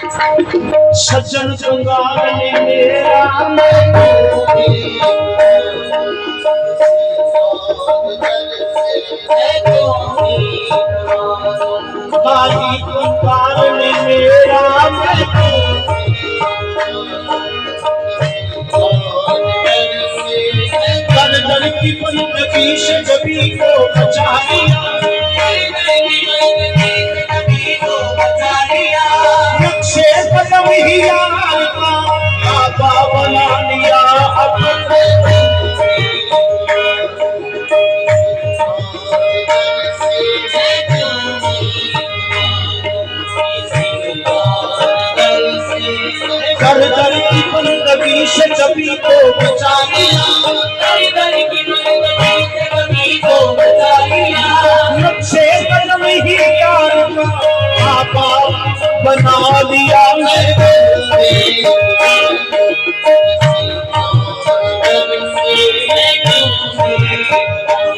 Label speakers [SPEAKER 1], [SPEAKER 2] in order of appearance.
[SPEAKER 1] सज्जन कंगाल ने मेरा बागी कंगाल ने मेरा दर की बंदगी से जबी को बचा लिया नक्शे कदम ही बाबा बना लिया दर दर की बंदगी से जबी को बचा लिया नक्शे कदम ही बाबा बना लिया